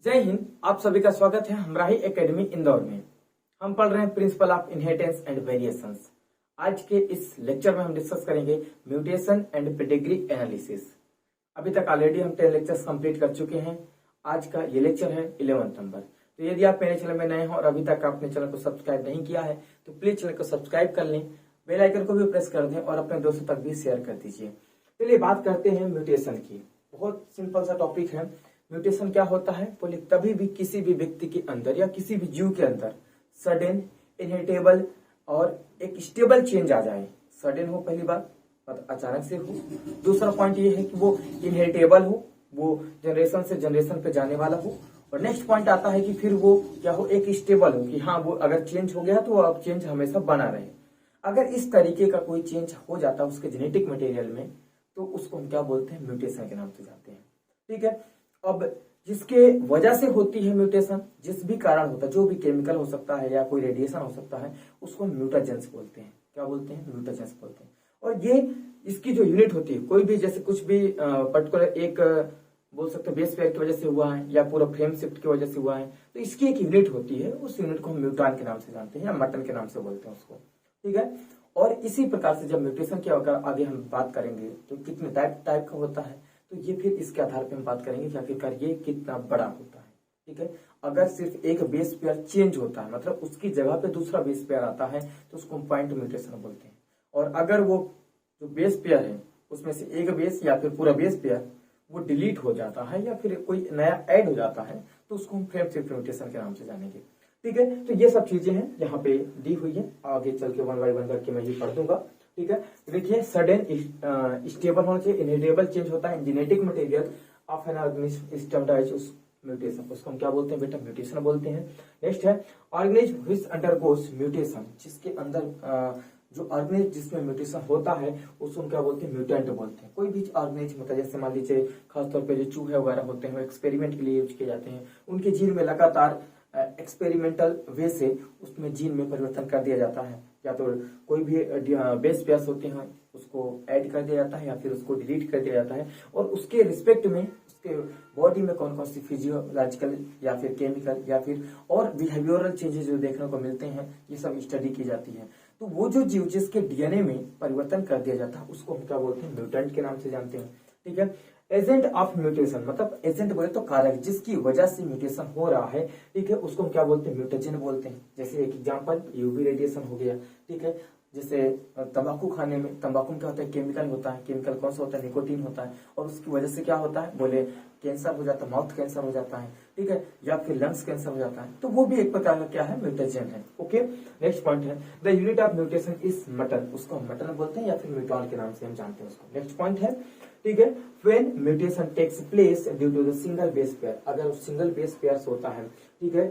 जय हिंद। आप सभी का स्वागत है हमराही एकेडमी इंदौर में। हम पढ़ रहे हैं principle of inheritance and variations. आज के इस लेक्चर में हम डिस्कस करेंगे म्यूटेशन एंड पेडिग्री एनालिसिस। अभी तक ऑलरेडी हम 10 लेक्चर्स कंप्लीट कर चुके हैं। आज का ये लेक्चर है 11 नंबर। तो यदि आप मेरे चैनल में नए हो और अभी तक आपने चैनल को सब्सक्राइब नहीं किया है तो प्लीज चैनल को सब्सक्राइब कर लें, बेल आइकन को भी प्रेस कर दें और अपने दोस्तों तक भी शेयर कर दीजिए। चलिए बात करते हैं म्यूटेशन की। बहुत सिंपल सा टॉपिक है। म्यूटेशन क्या होता है? बोले कभी भी किसी भी व्यक्ति के अंदर या किसी भी जीव के अंदर सडन, इनहेरिटेबल और एक स्टेबल चेंज आ जाए। सडन हो पहली बात, अचानक से हो। दूसरा पॉइंट ये है कि वो इनहेरिटेबल हो, वो जनरेशन से जनरेशन पे जाने वाला हो। और नेक्स्ट पॉइंट आता है कि फिर वो क्या हो, एक स्टेबल हो कि हाँ वो अगर चेंज हो गया तो वो अब चेंज हमेशा बना रहे। अगर इस तरीके का कोई चेंज हो जाता है उसके जेनेटिक मटेरियल में तो उसको हम क्या बोलते हैं? म्यूटेशन के नाम से जानते हैं। ठीक है। अब जिसके वजह से होती है म्यूटेशन, जिस भी कारण होता है, जो भी केमिकल हो सकता है या कोई रेडिएशन हो सकता है, उसको हम म्यूटाजेंस बोलते हैं। क्या बोलते हैं? म्यूटाजेंस बोलते हैं। और ये इसकी जो यूनिट होती है, कोई भी जैसे कुछ भी पर्टिकुलर एक बोल सकते हैं बेस पेयर की वजह से हुआ है या पूरा फ्रेम शिफ्ट की वजह से हुआ है, तो इसकी एक यूनिट होती है। उस यूनिट को हम म्यूटान के नाम से जानते हैं या मटन के नाम से बोलते हैं उसको। ठीक है। और इसी प्रकार से जब म्यूटेशन की आगे हम बात करेंगे तो कितने टाइप का होता है, तो ये फिर इसके आधार पे हम बात करेंगे कि आखिरकार ये कितना बड़ा होता है। ठीक है। अगर सिर्फ एक बेस पेयर चेंज होता है, मतलब उसकी जगह पे दूसरा बेस पेयर आता है, तो उसको हम पॉइंट म्यूटेशन बोलते हैं। और अगर वो जो बेस पेयर है उसमें से एक बेस या फिर पूरा बेस पेयर वो डिलीट हो जाता है या फिर कोई नया ऐड हो जाता है, तो उसको हम फ्रेम शिफ्ट म्यूटेशन के नाम से जानेंगे। ठीक है। तो ये सब चीजें हैं यहाँ पे दी हुई है, आगे चल के 1 बाय 1 करके मैं ही पढ़ दूंगा। ठीक है। देखिए, सडन स्टेबल होना चाहिए, इनहेरिटेबल चेंज होता है genetic material of an organism standardized mutation, उसको हम क्या बोलते हैं बेटा? म्यूटेशन बोलते हैं। नेक्स्ट है ऑर्गेनिज्म व्हिच अंडरगोस म्यूटेशन, जिसके अंदर जो ऑर्गेनिज्म जिसमें म्यूटेशन होता है उसको हम क्या बोलते हैं? म्यूटेंट बोलते हैं। कोई भी ऑर्गेनिज्म होता है, जैसे मान लीजिए खासतौर पर जो चूहे वगैरह होते हैं वो एक्सपेरिमेंट के लिए यूज किए जाते हैं। उनके जीन में लगातार एक्सपेरिमेंटल वे से उसमें जीन में परिवर्तन कर दिया जाता है, या तो कोई भी बेस पेयर्स होते हैं उसको ऐड कर दिया जाता है या फिर उसको डिलीट कर दिया जाता है। और उसके रिस्पेक्ट में उसके बॉडी में कौन कौन सी फिजियोलॉजिकल या फिर केमिकल या फिर और बिहेवियरल चेंजेस जो देखने को मिलते हैं, ये सब स्टडी की जाती है। तो वो जो जीव जिसके डीएनए में परिवर्तन कर दिया जाता है उसको हम क्या बोलते हैं? म्यूटेंट के नाम से जानते हैं। ठीक है। एजेंट ऑफ म्यूटेशन, मतलब एजेंट बोले तो कारक, जिसकी वजह से म्यूटेशन हो रहा है। ठीक है। उसको हम क्या बोलते हैं? म्यूटेजन बोलते हैं। जैसे एक एग्जांपल यूवी रेडिएशन हो गया। ठीक है। जैसे तंबाकू खाने में, तंबाकू में क्या होता है? केमिकल होता है। केमिकल कौन सा होता है? निकोटीन होता है। और उसकी वजह से क्या होता है? बोले कैंसर हो जाता है, माउथ कैंसर हो जाता है। ठीक है। या फिर लंग्स कैंसर हो जाता है। तो वो भी एक प्रकार का क्या है? म्यूटेजन है। ओके। नेक्स्ट पॉइंट है the unit of mutation is mutton, उसको हम मटन बोलते हैं या फिर म्यूटॉन के नाम से हम जानते हैं उसको। नेक्स्ट पॉइंट है, ठीक है, when mutation takes place due to the single base pair, अगर सिंगल बेस पेयर होता है, ठीक है,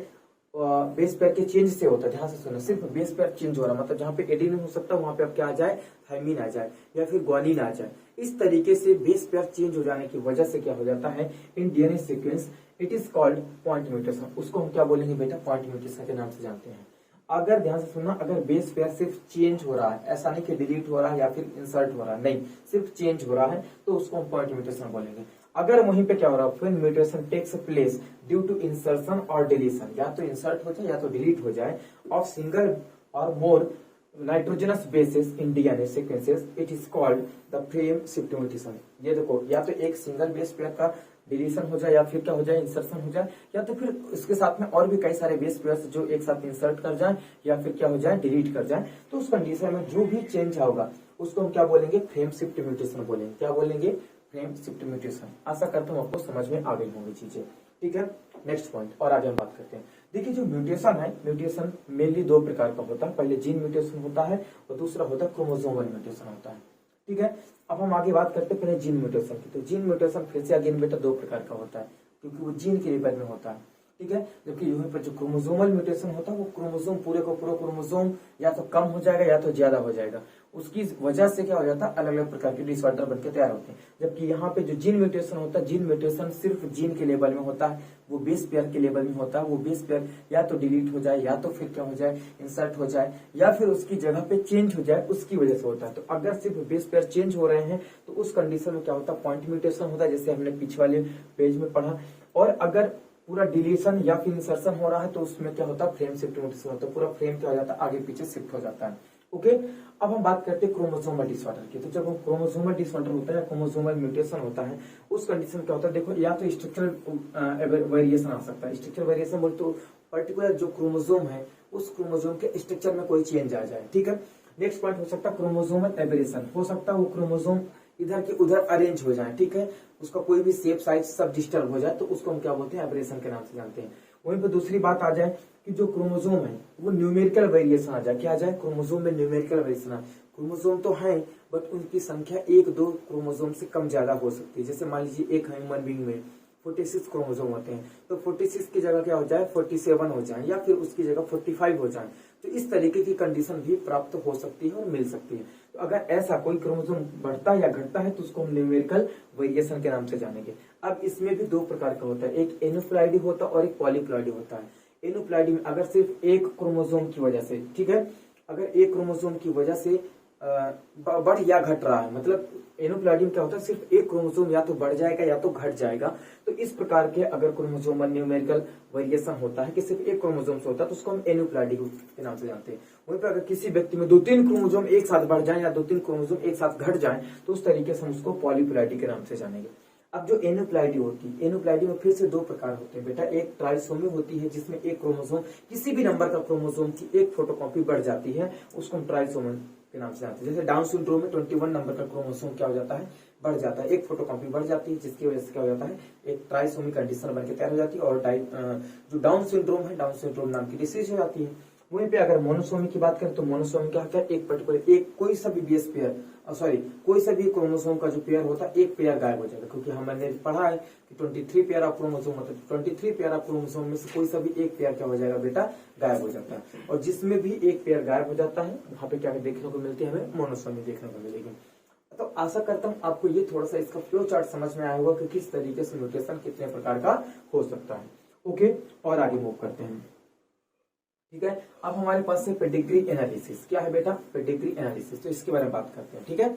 बेस पेयर के चेंज से होता है। ध्यान से सुनो, सिर्फ बेस पेयर चेंज हो रहा, मतलब जहां पे एडेनिन हो सकता है वहां पे अब क्या आ जाए? थायमिन आ जाए या फिर ग्वानिन आ जाए। इस तरीके से बेस पेयर चेंज हो जाने की वजह से क्या हो जाता है? In DNA sequence it is called point mutation. उसको हम क्या बोलेंगे बेटा? पॉइंट म्यूटेशन के नाम से जानते हैं। अगर ध्यान से सुनना, अगर बेस पेयर सिर्फ चेंज हो रहा है, ऐसा नहीं कि डिलीट हो रहा है या फिर इंसर्ट हो रहा है, नहीं, सिर्फ चेंज हो रहा है, तो उसको हम पॉइंट म्यूटेशन बोलेंगे। अगर वहीं पे क्या हो रहा है? When mutation takes place due to insertion और डिलीशन, या तो इंसर्ट हो जाए या तो डिलीट हो जाए, ऑफ सिंगल और more nitrogenous bases in DNA sequences, it is called the frame shift mutation. ये देखो, या तो एक सिंगल बेस पेयर का डिलीशन हो जाए या फिर क्या हो जाए? इंसर्शन हो जाए, या तो फिर इसके साथ में और भी कई सारे बेस पेयर्स जो एक साथ इंसर्ट कर जाए या फिर क्या हो जाए? डिलीट कर जाए। तो उस कंडीशन में जो भी चेंज होगा उसको हम क्या बोलेंगे? फ्रेम शिफ्ट म्यूटेशन बोलेंगे। क्या बोलेंगे? Frame shift mutation. आशा करता हूँ आपको समझ में आ गई होंगी चीजें। ठीक है। नेक्स्ट पॉइंट और आगे हम बात करते हैं। देखिए, जो म्यूटेशन है, म्यूटेशन मेनली 2 प्रकार का होता है। पहले जीन म्यूटेशन होता है और दूसरा होता है क्रोमोसोमल म्यूटेशन होता है। ठीक है। अब हम आगे बात करते हैं पहले जीन म्यूटेशन की। तो जीन म्यूटेशन फिर से अगेन बेटा 2 प्रकार का होता है, क्योंकि वो जीन के लेवल में होता है। ठीक है। जबकि यहाँ पर जो क्रोमोसोमल म्यूटेशन होता है वो क्रोमोसोम पूरे को पूरा क्रोमोसोम या तो कम हो जाएगा या तो ज्यादा हो जाएगा। उसकी वजह से क्या हो जाता है? अलग अलग प्रकार के डिसऑर्डर बनकर तैयार होते हैं। जबकि यहाँ पे जो जीन म्यूटेशन होता है, जीन म्यूटेशन सिर्फ जीन के लेवल में होता है, वो बेस पेयर के लेवल में होता है। वो बेस पेयर या तो डिलीट हो जाए या तो फिर क्या हो जाए? इंसर्ट हो जाए या फिर उसकी जगह पे चेंज हो जाए, उसकी वजह से होता है। तो अगर सिर्फ बेस पेयर चेंज हो रहे हैं तो उस कंडीशन में क्या होता है? पॉइंट म्यूटेशन होता है, जैसे हमने पीछे वाले पेज में पढ़ा। और अगर पूरा डिलीशन या फिर इंसर्शन हो रहा है तो उसमें क्या होता है, फ्रेम शिफ्ट म्यूटेशन होता है, पूरा फ्रेम क्या हो जाता है, आगे पीछे शिफ्ट हो जाता है। ओके, अब हम बात करते हैं क्रोमोसोमल डिसऑर्डर की। तो जब क्रोमोसोमल डिसऑर्डर होता है, क्रोमोसोमल म्यूटेशन होता है, उस कंडीशन क्या होता है, देखो या तो स्ट्रक्चरल वेरिएशन आ सकता है। स्ट्रक्चरल वेरिएशन बोलते तो पर्टिकुलर जो क्रोमोसोम है उस क्रोमोसोम के स्ट्रक्चर में कोई चेंज आ जाए, ठीक है। नेक्स्ट पॉइंट हो सकता है क्रोमोसोमल एबरेशन, हो सकता है वो क्रोमोसोम इधर के उधर अरेंज हो जाए, ठीक है, उसका कोई भी शेप साइज सब डिस्टर्ब हो जाए तो उसको हम क्या बोलते हैं, एबरेशन के नाम से जानते हैं। वहीं पर दूसरी बात आ जाए कि जो क्रोमोसोम है वो न्यूमेरिकल वेरिएशन आ जाए, क्या आ जाए, क्रोमोसोम में न्यूमेरिकल वेरिएशन आ। क्रोमोसोम तो है बट उनकी संख्या 1-2 क्रोमोसोम से कम ज्यादा हो सकती है। जैसे मान लीजिए एक ह्यूमन बीइंग में 46 क्रोमोसोम होते हैं, तो 46 की जगह क्या हो जाए, 47 हो जाए, या फिर उसकी जगह 45 हो जाए। तो इस तरीके की कंडीशन भी प्राप्त हो सकती है और मिल सकती है। तो अगर ऐसा कोई क्रोमोसोम बढ़ता या घटता है तो उसको हम न्यूमेरिकल वेरिएशन के नाम से जानेंगे। अब इसमें भी दो प्रकार का होता है, एक एनोप्लॉइडी होता है और एक पॉलीप्लॉइडी होता है। एनोप्लॉइडी में अगर सिर्फ एक क्रोमोसोम की वजह से, ठीक है, अगर एक क्रोमोसोम की वजह से बढ़ या घट रहा है, मतलब एनोप्लॉइडी में क्या होता है, सिर्फ एक क्रोमोसोम या तो बढ़ जाएगा या तो घट जाएगा। तो इस प्रकार के अगर क्रोमोसोमल न्यूमेरिकल वेरिएशन होता है कि सिर्फ एक क्रोमोसोम से होता है तो उसको हम एनोप्लॉइडी के नाम से जानते हैं। वहीं पर अगर किसी व्यक्ति में 2-3 क्रोमोसोम एक साथ बढ़ जाए या 2-3 क्रोमोसोम एक साथ घट जाए तो उस तरीके से हम उसको पॉलीप्लॉइडी के नाम से जानेंगे। अब जो एनोप्लॉइडी होती है, एनोप्लॉइडी में फिर से दो प्रकार होते हैं बेटा। एक ट्राइसोमी होती है जिसमें एक क्रोमोसोम, किसी भी नंबर का क्रोमोसोम की एक फोटोकॉपी बढ़ जाती है, उसको हम ट्राइसोमी के नाम से जानते हैं। जैसे डाउन सिंड्रोम में 21 नंबर का क्रोमोसोम क्या हो जाता है, बढ़ जाता है, एक फोटोकॉपी बढ़ जाती है, जिसकी वजह से क्या हो जाता है, एक ट्राइसोमी कंडीशन बनकर तैयार हो जाती है और जो डाउन सिंड्रोम है, डाउन सिंड्रोम नाम की डिसीज हो जाती है। वहीं पे अगर मोनोसोमी की बात करें तो मोनोसोमी क्या है, एक पर्टिकुलर एक कोई सा भी बेस पेयर, सॉरी कोई सा भी क्रोमोसोम का जो पेयर होता है एक पेयर गायब हो जाएगा, क्योंकि हमने पढ़ा है कि 23 पेयर ऑफ क्रोमोसोम होता है। 23 पेयर ऑफ क्रोमोसोम में से कोई सा भी एक पेयर क्या हो जाएगा बेटा, गायब हो जाता है। और जिसमें भी एक पेयर गायब हो जाता है वहां पे क्या देखने को मिलती है, हमें मोनोसोमी देखने को मिलेगी। तो आशा करता हूँ आपको ये थोड़ा सा इसका फ्लो चार्ट समझ में आया होगा कि किस तरीके से म्यूटेशन कितने प्रकार का हो सकता है। ओके, और आगे मूव करते हैं, ठीक है। अब हमारे पास है पेडिग्री एनालिसिस। क्या है बेटा, पेडिग्री एनालिसिस, तो इसके बारे में बात करते हैं, ठीक है।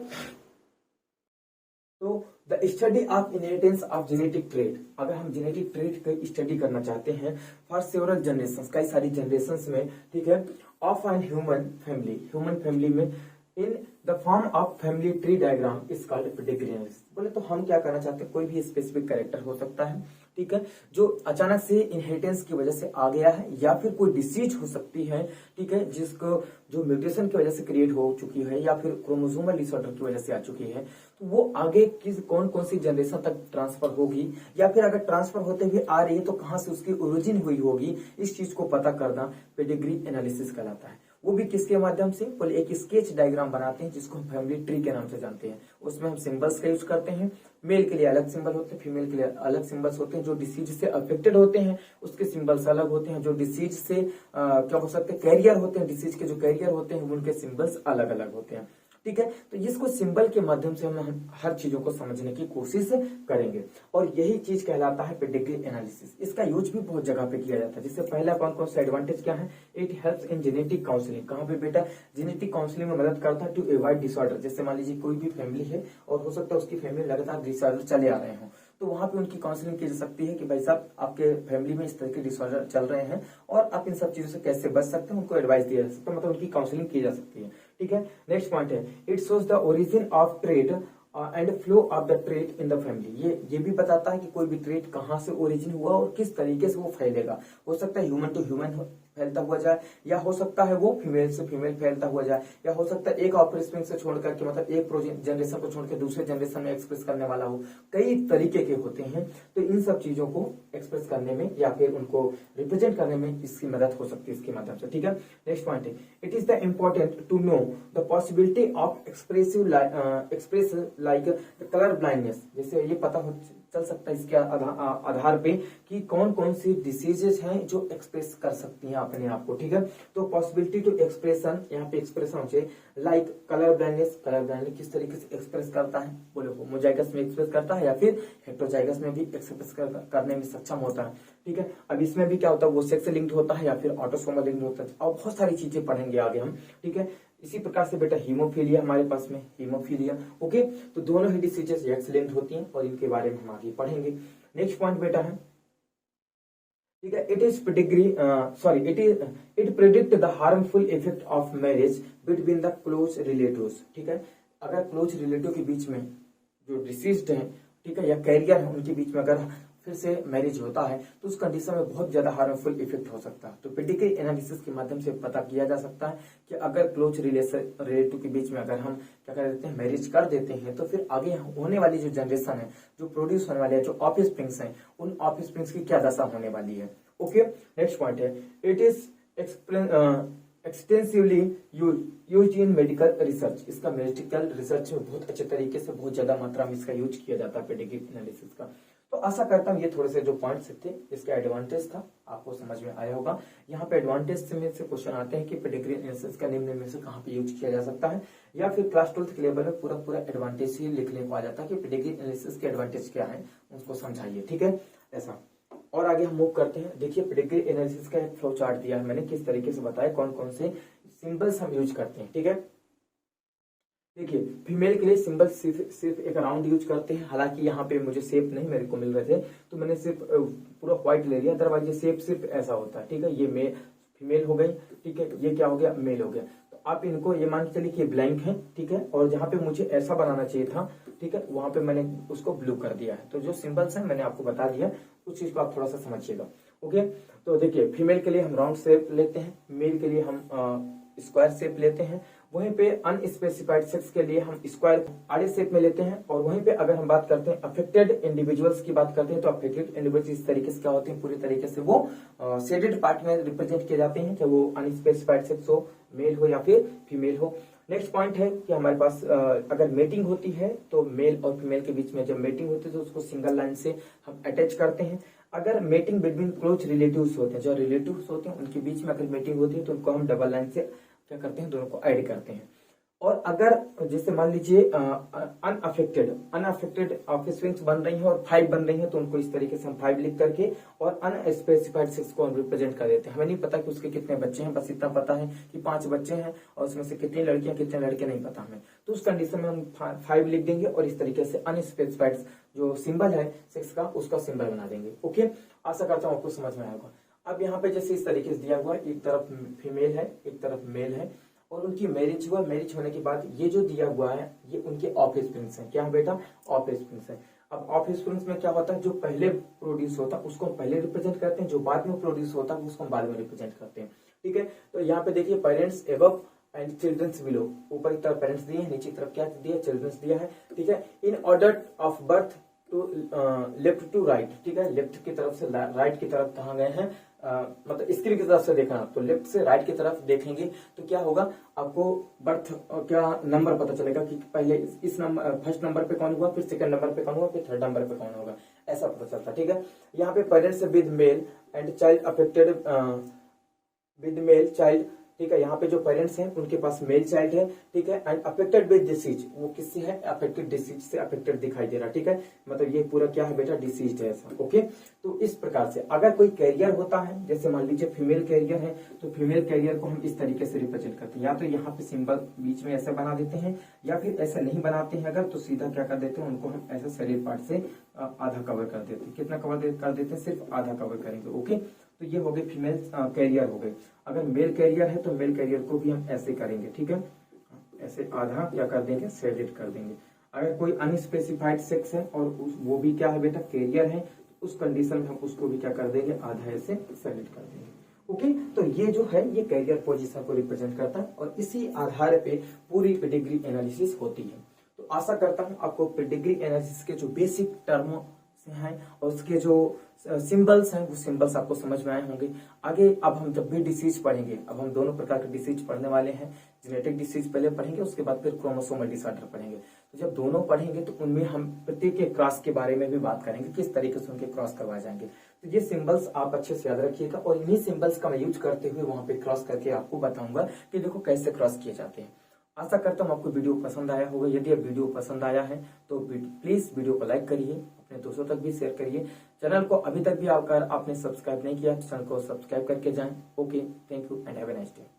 तो the study of inheritance of genetic trait, अगर हम जेनेटिक ट्रेट की स्टडी करना चाहते हैं फॉर सेवरल जनरेशन, कई सारी जनरेशन में, ठीक है, ऑफ एन ह्यूमन फैमिली में in the form of family tree diagram is called pedigree analysis. बोले तो हम क्या करना चाहते हैं, कोई भी स्पेसिफिक कैरेक्टर हो सकता है, ठीक है, जो अचानक से इनहेरिटेंस की वजह से आ गया है, या फिर कोई डिसीज हो सकती है, ठीक है, जिसको जो म्यूटेशन की वजह से क्रिएट हो चुकी है या फिर क्रोमोसोमल डिसऑर्डर की वजह से आ चुकी है, तो वो आगे किस कौन कौन सी जनरेशन तक ट्रांसफर होगी, या फिर अगर ट्रांसफर होते हुए आ रही है तो कहां से उसकी ओरिजिन हुई होगी, इस चीज को पता करना पेडिग्री एनालिसिस कहलाता है। वो भी किसके माध्यम से, बोले एक स्केच डायग्राम बनाते हैं जिसको हम फैमिली ट्री के नाम से जानते हैं। उसमें हम सिंबल्स का यूज करते हैं, मेल के लिए अलग सिंबल होते हैं, फीमेल के लिए अलग सिंबल्स होते हैं। जो डिसीज से अफेक्टेड होते हैं उसके सिंबल्स अलग होते हैं, जो डिसीज से क्या हो सकते हैं, कैरियर होते हैं, डिसीज के जो कैरियर होते हैं उनके सिंबल्स अलग अलग होते हैं, ठीक है। तो इसको सिंबल के माध्यम से हम हर चीजों को समझने की कोशिश करेंगे और यही चीज कहलाता है पेडिग्री एनालिसिस। इसका यूज भी बहुत जगह पे किया जाता है। जिससे पहला कौन सा एडवांटेज क्या है, it helps in genetic counselling. कहाँ पे बेटा, जेनेटिक काउंसलिंग में मदद करता है टू अवॉइड डिसऑर्डर। जैसे मान लीजिए कोई भी फैमिली है और हो सकता है उसकी फैमिली लगातार डिसऑर्डर चले आ रहे हों, तो वहां पे उनकी काउंसलिंग की जा सकती है कि भाई साहब आपके फैमिली में इस तरह के डिसऑर्डर चल रहे हैं और आप इन सब चीजों से कैसे बच सकते हैं, उनको एडवाइस दिया जा सकता है, मतलब उनकी काउंसलिंग की जा सकती है, ठीक है। नेक्स्ट पॉइंट है, it shows the origin of trait and flow of the trait in the family. ये भी बताता है कि कोई भी ट्रेट कहाँ से ओरिजिन हुआ और किस तरीके से वो फैलेगा। हो सकता है ह्यूमन टू ह्यूमन फैलता हुआ जाए, या हो सकता है वो फीमेल से फीमेल फैलता हुआ जाए, या हो सकता है एक ऑफस्प्रिंग से छोड़ करके, मतलब एक जनरेशन को छोड़ के दूसरे जनरेशन में एक्सप्रेस करने वाला हो। कई तरीके के होते हैं, तो इन सब चीजों को एक्सप्रेस करने में या फिर उनको रिप्रेजेंट करने में इसकी मदद हो सकती है इसके माध्यम से, ठीक है। नेक्स्ट पॉइंट है, it is the important to know the possibility of express like colour blindness. जैसे ये पता चल सकता है इसके आधार पे कि कौन कौन सी डिसीजेस हैं जो एक्सप्रेस कर सकती हैं अपने आप को, ठीक है। तो पॉसिबिलिटी टू एक्सप्रेशन, यहाँ पे एक्सप्रेशन हो चाहिए like colour blindness. Colour blindness किस तरीके से एक्सप्रेस करता है, बोले होमोजाइगस में एक्सप्रेस करता है या फिर हेटेरोजाइगस में भी एक्सप्रेस करने में सक्षम होता है, ठीक है। अब इसमें भी क्या होता है, वो सेक्स लिंक्ड होता है या फिर ऑटोसोमल लिंक्ड होता है, और बहुत सारी चीजें पढ़ेंगे आगे हम, ठीक है। इसी प्रकार से बेटा हीमोफीलिया हमारे पास में, हीमोफीलिया, ओके। तो दोनों ही डिसीजेस एक्स लिंक्ड होती हैं और इनके बारे में हम आगे पढ़ेंगे। नेक्स्ट पॉइंट बेटा है ठीक है, it is pedigree sorry it predict the harmful effect of marriage between the close relatives. ठीक है, अगर क्लोज रिलेटिव के बीच में जो डिसीज्ड है, ठीक है, या कैरियर है, उनके बीच में अगर फिर से मैरिज होता है तो उस कंडीशन में बहुत ज्यादा हार्मफुल इफेक्ट हो सकता है। तो पेडिग्री एनालिसिस के माध्यम से पता किया जा सकता है कि अगर क्लोज रिलेटिव के बीच में अगर हम क्या कर देते हैं, मैरिज कर देते हैं, तो फिर आगे होने वाली जो जनरेशन है, जो प्रोड्यूस होने वाली है, जो ऑफ स्प्रिंग्स है, उन ऑफ स्प्रिंग्स की क्या दशा होने वाली है। ओके, नेक्स्ट पॉइंट है, it is extensively use in medical research. इसका मेडिकल रिसर्च में बहुत अच्छे तरीके से, बहुत ज्यादा मात्रा में इसका यूज किया जाता है पेडिग्री एनालिसिस का। तो आशा करता हूँ ये थोड़े से जो पॉइंट्स थे, इसका एडवांटेज था, आपको समझ में आया होगा। यहाँ पे एडवांटेज में से क्वेश्चन आते हैं कि पेडिग्री एनालिसिस का निम्न में से कहाँ पे यूज किया जा सकता है, या फिर क्लास 12th के लेवल में पूरा एडवांटेज ही लिखने को आ जाता है कि पेडिग्री एनालिसिस के एडवांटेज क्या है, उसको समझाइए। ठीक है, ऐसा। और आगे हम मूव करते हैं। देखिए, पेडिग्री एनालिसिस का एक फ्लो चार्ट दिया है मैंने, किस तरीके से बताया कौन कौन से सिंबल्स हम यूज करते हैं। ठीक है, देखिए, फीमेल के लिए सिंबल सिर्फ एक राउंड यूज करते हैं। हालांकि यहाँ पे मुझे शेप नहीं मेरे को मिल रहे थे, तो मैंने सिर्फ पूरा व्हाइट ले लिया, अदरवाइज ये शेप सिर्फ ऐसा होता है। ठीक है, ये फीमेल हो गई, ठीक है, ये क्या हो गया, मेल हो गया। तो आप इनको ये मान के चलिए कि ब्लैंक है, ठीक है, और जहाँ पे मुझे ऐसा बनाना चाहिए था, ठीक है, वहां पे मैंने उसको ब्लू कर दिया है। तो जो सिंबल्स है मैंने आपको बता दिया, उस चीज को आप थोड़ा सा समझिएगा। ओके, तो देखिए, फीमेल के लिए हम राउंड शेप लेते हैं, मेल के लिए हम स्क्वायर शेप लेते हैं, वहीं पे अनस्पेसिफाइड सेक्स के लिए हम स्क्वायर आड़े शेप में लेते हैं। और वहीं पे अगर हम बात करते हैं अफेक्टेड इंडिविजुअल्स की बात करते हैं, तो अफेक्टेड इंडिविजुअल्स इस तरीके से क्या होते हैं, पूरी तरीके से वो शेडेड पार्ट में रिप्रेजेंट किए जाते हैं, चाहे वो अनस्पेसिफाइड सेक्स हो, मेल हो या फिर फीमेल हो। नेक्स्ट पॉइंट है कि हमारे पास अगर मेटिंग होती है तो मेल और फीमेल के बीच में जब मेटिंग होती है तो उसको सिंगल लाइन से हम अटैच करते हैं। अगर मेटिंग बिटवीन क्लोज रिलेटिव्स होते हैं, जो रिलेटिव्स होते हैं उनके बीच में अगर मेटिंग होती है तो उनको हम डबल लाइन से क्या करते हैं, दोनों को ऐड करते हैं। और अगर जैसे मान लीजिए अनअफेक्टेड ऑफस्प्रिंग्स बन रही हैं और 5 बन रही हैं, तो उनको इस तरीके से हम 5 लिख करके और अनस्पेसिफाइड 6 को हम रिप्रेजेंट कर देते हैं। हमें नहीं पता कि उसके कितने बच्चे हैं, बस इतना पता है कि 5 बच्चे हैं और उसमें से कितनी लड़कियां कितने लड़के नहीं पता हमें। तो उस कंडीशन में हम 5 लिख देंगे और इस तरीके से अनस्पेसिफाइड जो सिंबल है 6 का, उसका सिंबल बना देंगे। ओके, आशा करता हूँ आपको समझ में आएगा। अब यहाँ पे जैसे इस तरीके से दिया हुआ है, एक तरफ फीमेल है, एक तरफ मेल है, और उनकी मैरिज हुआ। मैरिज होने के बाद ये जो दिया हुआ है ये उनके ऑफ स्प्रिंग्स हैं। क्या है बेटा, ऑफ स्प्रिंग्स है। अब ऑफ स्प्रिंग्स में क्या होता है, जो पहले प्रोड्यूस होता है उसको हम पहले रिप्रेजेंट करते हैं, जो बाद में प्रोड्यूस होता है उसको हम बाद में रिप्रेजेंट करते हैं। ठीक है, तो यहाँ पे देखिए, parents above and childrens below. ऊपर की तरफ पेरेंट्स दिए, नीचे की तरफ क्या दिया, चिल्ड्रंस दिया है। ठीक है, in order of birth to left to right. ठीक है, लेफ्ट की तरफ से राइट की तरफ कहा गए हैं, मतलब स्क्रीन की तरफ से देखना, तो लेफ्ट से राइट की तरफ देखेंगे तो क्या होगा, आपको बर्थ क्या नंबर पता चलेगा कि पहले इस नंबर फर्स्ट नंबर पे कौन हुआ, फिर सेकंड नंबर पे कौन हुआ, फिर थर्ड नंबर पे कौन होगा, ऐसा पता चलता। ठीक है, यहाँ पे parents with male and child affected with male child. ठीक है, यहाँ पे जो पेरेंट्स हैं उनके पास मेल चाइल्ड है। ठीक है, एंड अफेक्टेड विद डिसीज, वो किससे है, अफेक्टेड डिसीज से अफेक्टेड दिखाई दे रहा। ठीक है, मतलब ये पूरा क्या है बेटा, डिसीज है ऐसा। ओके, तो इस प्रकार से अगर कोई कैरियर होता है, जैसे मान लीजिए फीमेल कैरियर है, तो फीमेल कैरियर को हम इस तरीके से रिप्रेजेंट करते हैं, या तो यहाँ पे सिंबल बीच में ऐसे बना देते हैं, या फिर ऐसा नहीं बनाते हैं अगर, तो सीधा क्या कर देते हैं, उनको हम ऐसे शरीर पार्ट से आधा कवर कर देते हैं। कितना कवर कर देते हैं, सिर्फ आधा कवर करेंगे। ओके, तो ये हो गए फीमेल कैरियर हो गए। अगर मेल कैरियर है तो मेल कैरियर को भी हम ऐसे करेंगे। ठीक है, ऐसे आधा क्या कर देंगे, शेडेड कर देंगे। अगर कोई अनस्पेसिफाइड सेक्स है और वो भी क्या है बेटा, कैरियर है, तो उस कंडीशन में हम उसको भी क्या कर देंगे, आधा ऐसे शेडेड कर देंगे। ओके, तो ये जो है ये कैरियर पोजीशन को रिप्रेजेंट करता है और इसी आधार पे पूरी पेडिग्री एनालिसिस होती है। तो आशा करता हूँ आपको पेडिग्री एनालिसिस के जो बेसिक टर्म हैं और उसके जो सिंबल्स हैं वो सिंबल्स आपको समझ में आए होंगे। आगे अब हम जब भी डिसीज पढ़ेंगे, अब हम दोनों प्रकार के डिसीज पढ़ने वाले हैं। जेनेटिक डिसीज पहले पढ़ेंगे, उसके बाद फिर क्रोमोसोमल डिसऑर्डर पढ़ेंगे। तो जब दोनों पढ़ेंगे तो उनमें हम प्रत्येक के क्रॉस के बारे में भी बात करेंगे, किस तरीके से उनके क्रॉस करवाए जाएंगे। तो ये सिंबल्स आप अच्छे से याद रखिएगा और इन्हीं सिंबल्स का मैं यूज करते हुए वहां पे क्रॉस करके आपको बताऊंगा कि देखो कैसे क्रॉस किए जाते हैं। आशा करता हूँ आपको वीडियो पसंद आया होगा। यदि वीडियो पसंद आया है तो प्लीज वीडियो को लाइक करिए, अपने दोस्तों तक भी शेयर करिए। चैनल को अभी तक भी अगर आपने सब्सक्राइब नहीं किया तो चैनल को सब्सक्राइब करके जाएं। Okay, thank you and have a nice day.